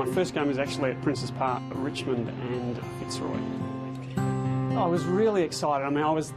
My first game was actually at Princes Park, Richmond and Fitzroy. I was really excited. I mean, I was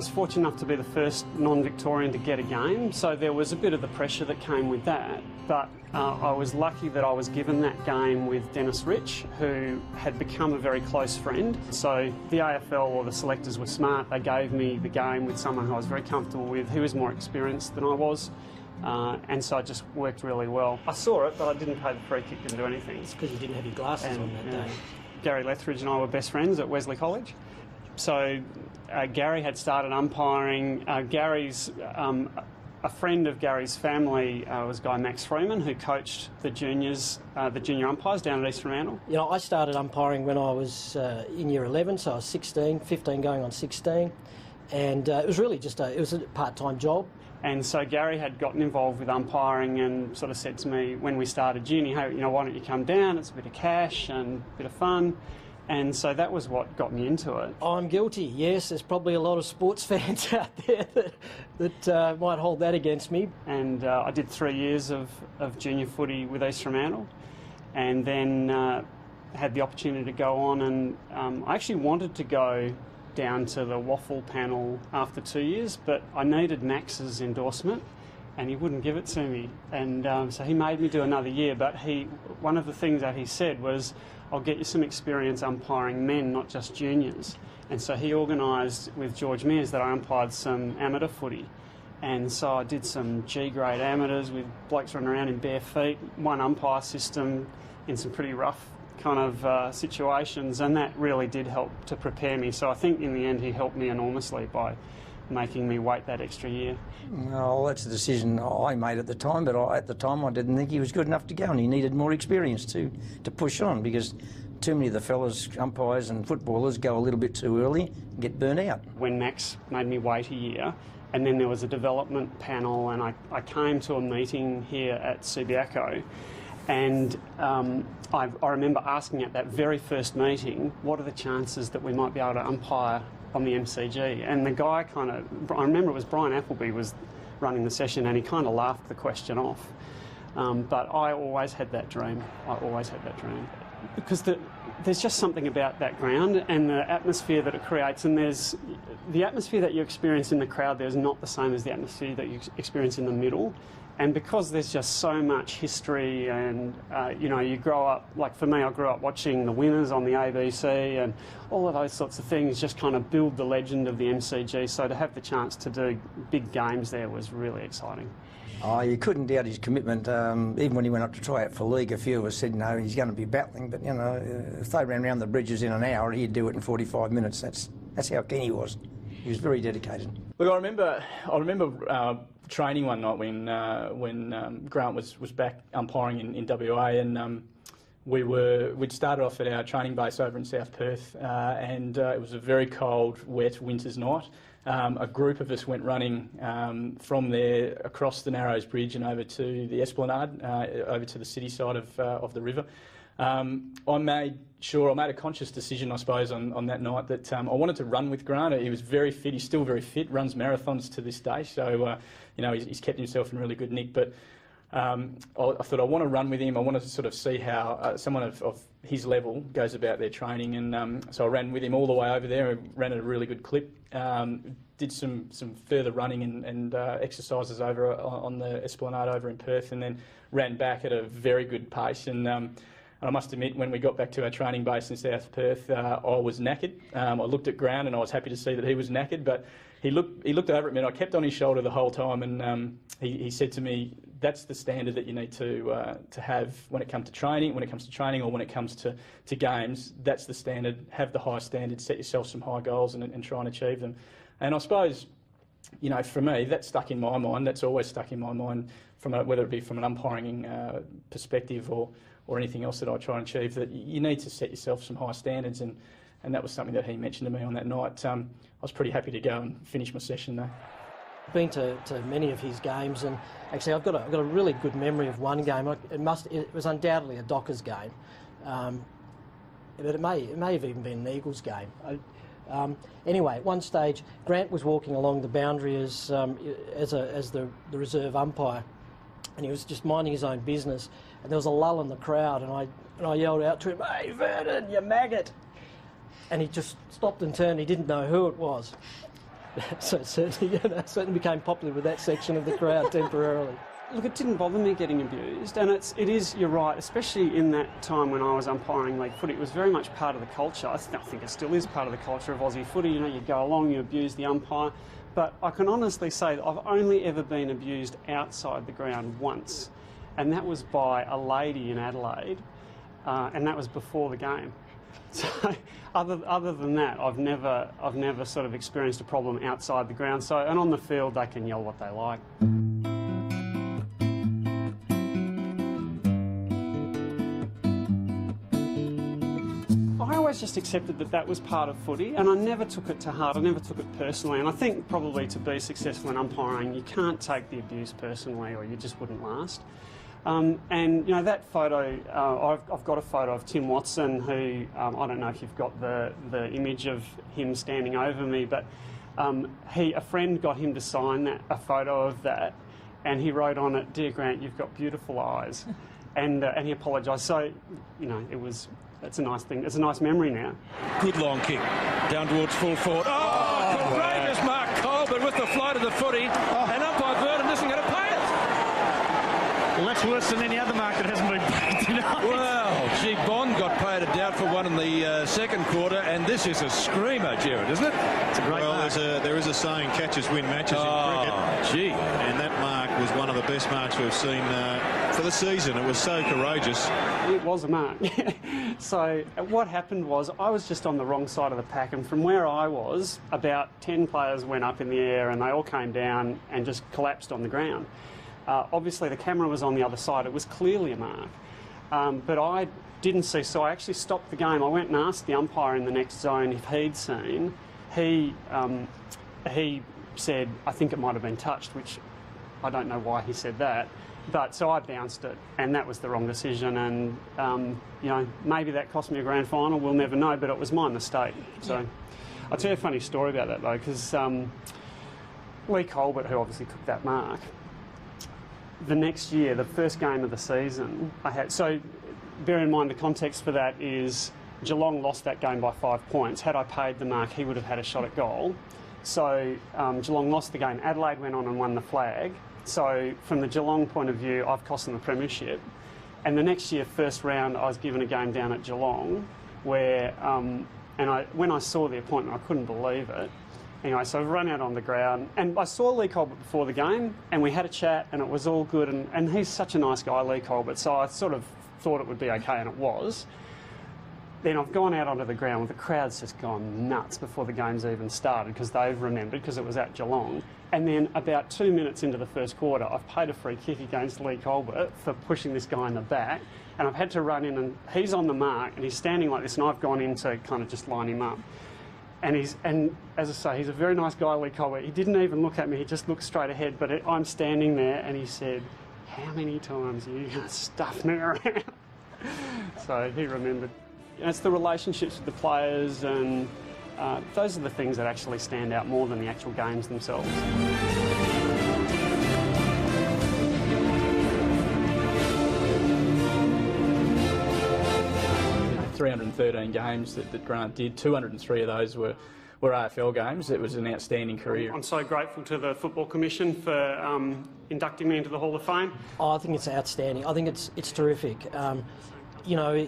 fortunate enough to be the first non-Victorian to get a game, so there was a bit of the pressure that came with that. But I was lucky that I was given that game with Dennis Rich, who had become a very close friend. So the AFL or the selectors were smart. They gave me the game with someone who I was very comfortable with, who was more experienced than I was. And so it just worked really well. I saw it, but I didn't pay the free kick, didn't do anything. It's because you didn't have your glasses on that day. Gary Lethbridge and I were best friends at Wesley College. So Gary had started umpiring. A friend of Gary's family was a guy, Max Freeman, who coached the juniors, the junior umpires down at East Fremantle. You know, I started umpiring when I was in year 11, so I was 15 going on 16. And it was really just it was a part-time job. And so Gary had gotten involved with umpiring and sort of said to me when we started uni, hey, you know, why don't you come down? It's a bit of cash and a bit of fun. And so that was what got me into it. I'm guilty, yes. There's probably a lot of sports fans out there that might hold that against me. And I did 3 years of junior footy with East Fremantle, and then had the opportunity to go on, and I actually wanted to go down to the WAFL panel after 2 years, but I needed Max's endorsement and he wouldn't give it to me. And so he made me do another year, but one of the things that he said was, I'll get you some experience umpiring men, not just juniors. And so he organised with George Mears that I umpired some amateur footy. And so I did some G-grade amateurs with blokes running around in bare feet, one umpire system in some pretty rough kind of situations, and that really did help to prepare me. So I think in the end he helped me enormously by making me wait that extra year. Well, that's a decision I made at the time, but at the time I didn't think he was good enough to go, and he needed more experience to push on, because too many of the fellas, umpires and footballers, go a little bit too early and get burnt out. When Max made me wait a year, and then there was a development panel, and I came to a meeting here at Subiaco, and I remember asking at that very first meeting, what are the chances that we might be able to umpire on the MCG? And the guy I remember it was Brian Appleby was running the session, and he kind of laughed the question off. But I always had that dream. Because there's just something about that ground and the atmosphere that it creates, and there's the atmosphere that you experience in the crowd there's not the same as the atmosphere that you experience in the middle. And because there's just so much history, and you know, you grow up, like for me, I grew up watching the Winners on the ABC, and all of those sorts of things just kind of build the legend of the MCG. So to have the chance to do big games there was really exciting. Oh, you couldn't doubt his commitment. Even when he went up to try out for league, a few of us said, no, he's going to be battling. But, you know, if they ran around the bridges in an hour, he'd do it in 45 minutes. That's how keen he was. He was very dedicated. Look, I remember training one night when Grant was back umpiring in WA, and we'd started off at our training base over in South Perth, and it was a very cold, wet winter's night. A group of us went running from there across the Narrows Bridge and over to the Esplanade, over to the city side of the river. I made a conscious decision, I suppose, on that night that I wanted to run with Grant. He was very fit. He's still very fit. Runs marathons to this day. So you know, he's kept himself in really good nick. But I thought I want to run with him. I want to sort of see how someone of his level goes about their training. And so I ran with him all the way over there and ran at a really good clip. Did some further running and exercises over on the Esplanade over in Perth, and then ran back at a very good pace. And I must admit, when we got back to our training base in South Perth, I was knackered. I looked at Grant and I was happy to see that he was knackered, but he looked over at me, and I kept on his shoulder the whole time, and he said to me, that's the standard that you need to have when it comes to training, or when it comes to games. That's the standard. Have the high standards, set yourself some high goals and try and achieve them. And I suppose, you know, for me, that stuck in my mind. That's always stuck in my mind, whether it be from an umpiring perspective or anything else that I try and achieve, that you need to set yourself some high standards, and that was something that he mentioned to me on that night. I was pretty happy to go and finish my session there. I've been to many of his games, and actually I've got a really good memory of one game. It was undoubtedly a Dockers game, but it may have even been an Eagles game. Anyway, at one stage, Grant was walking along the boundary as the reserve umpire, and he was just minding his own business, and there was a lull in the crowd, and I yelled out to him, "Hey Vernon, you maggot!" And he just stopped and turned. He didn't know who it was. So it certainly became popular with that section of the crowd temporarily. Look, it didn't bother me getting abused, and it is, you're right, especially in that time when I was umpiring league footy, it was very much part of the culture. I think it still is part of the culture of Aussie footy. You know, you go along, you abuse the umpire, but I can honestly say that I've only ever been abused outside the ground once, and that was by a lady in Adelaide, and that was before the game. So other than that, I've never sort of experienced a problem outside the ground. So, and on the field, they can yell what they like. I always just accepted that that was part of footy, and I never took it to heart. I never took it personally, and I think probably to be successful in umpiring, you can't take the abuse personally, or you just wouldn't last. And you know, that photo, I've got a photo of Tim Watson, who I don't know if you've got the image of him standing over me, but a friend got him to sign a photo of that, and he wrote on it, "Dear Grant, you've got beautiful eyes," and he apologised. So, you know, it's a nice thing. It's a nice memory now. Good long kick down towards full forward. Oh, courageous Mark Colbert with the flight of the footy, and umpire Vernon isn't going to pay it. Well, that's worse than any other mark that hasn't been paid tonight. Well, gee, Bond got paid a doubtful one in the second quarter, and this is a screamer, Gerard, isn't it? It's a great mark. There is a saying, catches win matches in cricket. Gee. And that mark was one of the best marks we've seen for the season. It was so courageous. It was a mark. So what happened was I was just on the wrong side of the pack, and from where I was, about 10 players went up in the air and they all came down and just collapsed on the ground. Obviously the camera was on the other side. It was clearly a mark. But I didn't see, so I actually stopped the game. I went and asked the umpire in the next zone if he'd seen. He said, I think it might have been touched, which I don't know why he said that. But so I bounced it, and that was the wrong decision. And you know, maybe that cost me a grand final. We'll never know, but it was my mistake. So I'll tell you a funny story about that though, because Lee Colbert, who obviously took that mark, the next year, the first game of the season, so bear in mind the context for that is Geelong lost that game by 5 points. Had I paid the mark, he would have had a shot at goal. So Geelong lost the game. Adelaide went on and won the flag. So from the Geelong point of view, I've cost them the premiership. And the next year, first round, I was given a game down at Geelong where, when I saw the appointment, I couldn't believe it. Anyway, so I've run out on the ground, and I saw Lee Colbert before the game, and we had a chat, and it was all good, and he's such a nice guy, Lee Colbert, so I sort of thought it would be okay, and it was. Then I've gone out onto the ground, the crowd's just gone nuts before the game's even started, because they've remembered, because it was at Geelong. And then about 2 minutes into the first quarter, I've paid a free kick against Lee Colbert for pushing this guy in the back, and I've had to run in, and he's on the mark, and he's standing like this, and I've gone in to kind of just line him up. And as I say, he's a very nice guy, Lee Colbert. He didn't even look at me, he just looked straight ahead. But I'm standing there and he said, "How many times are you going to stuff me around?" So he remembered. And it's the relationships with the players, and those are the things that actually stand out more than the actual games themselves. 313 games that Grant did. 203 of those were AFL games. It was an outstanding career. I'm so grateful to the Football Commission for inducting me into the Hall of Fame. Oh, I think it's outstanding. I think it's terrific. You know,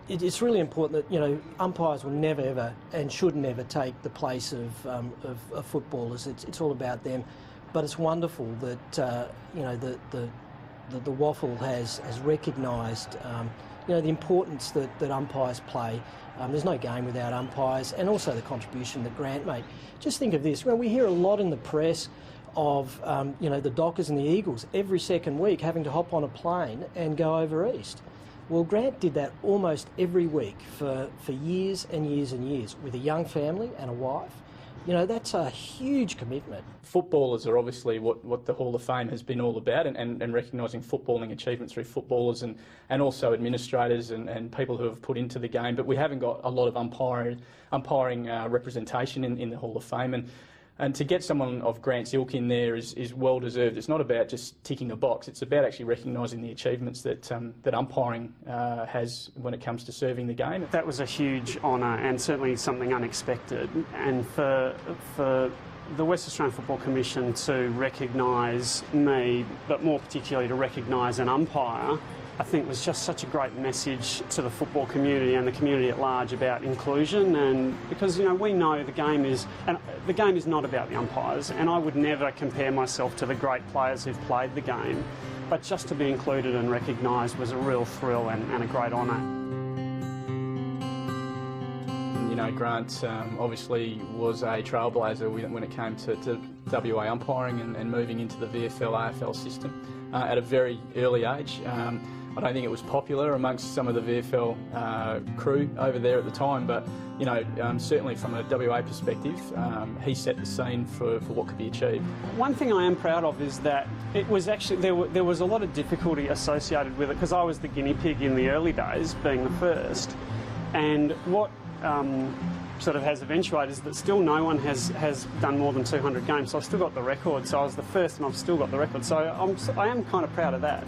it's really important that, you know, umpires will never ever and should never take the place of footballers. It's all about them. But it's wonderful that you know, the WAFL has recognised you know, the importance that umpires play. There's no game without umpires, and also the contribution that Grant made. Just think of this. Well, we hear a lot in the press of you know, the Dockers and the Eagles every second week having to hop on a plane and go over east. Well, Grant did that almost every week for years and years and years with a young family and a wife. You know, that's a huge commitment. Footballers are obviously what the Hall of Fame has been all about, and recognising footballing achievements through footballers and also administrators and people who have put into the game. But we haven't got a lot of umpiring representation in the Hall of Fame. And And to get someone of Grant's ilk in there is well deserved. It's not about just ticking a box. It's about actually recognising the achievements that umpiring has when it comes to serving the game. That was a huge honour and certainly something unexpected. And for the West Australian Football Commission to recognise me, but more particularly to recognise an umpire, I think was just such a great message to the football community and the community at large about inclusion. And because, you know, we know the game is not about the umpires, and I would never compare myself to the great players who've played the game, but just to be included and recognised was a real thrill and a great honour. You know, Grant obviously was a trailblazer when it came to WA umpiring and moving into the VFL, AFL system at a very early age. I don't think it was popular amongst some of the VFL crew over there at the time, but you know, certainly from a WA perspective, he set the scene for what could be achieved. One thing I am proud of is that it was actually there was a lot of difficulty associated with it because I was the guinea pig in the early days, being the first, and what sort of has eventuated is that still no one has done more than 200 games. So I've still got the record. So I was the first, and I've still got the record. So I am kind of proud of that.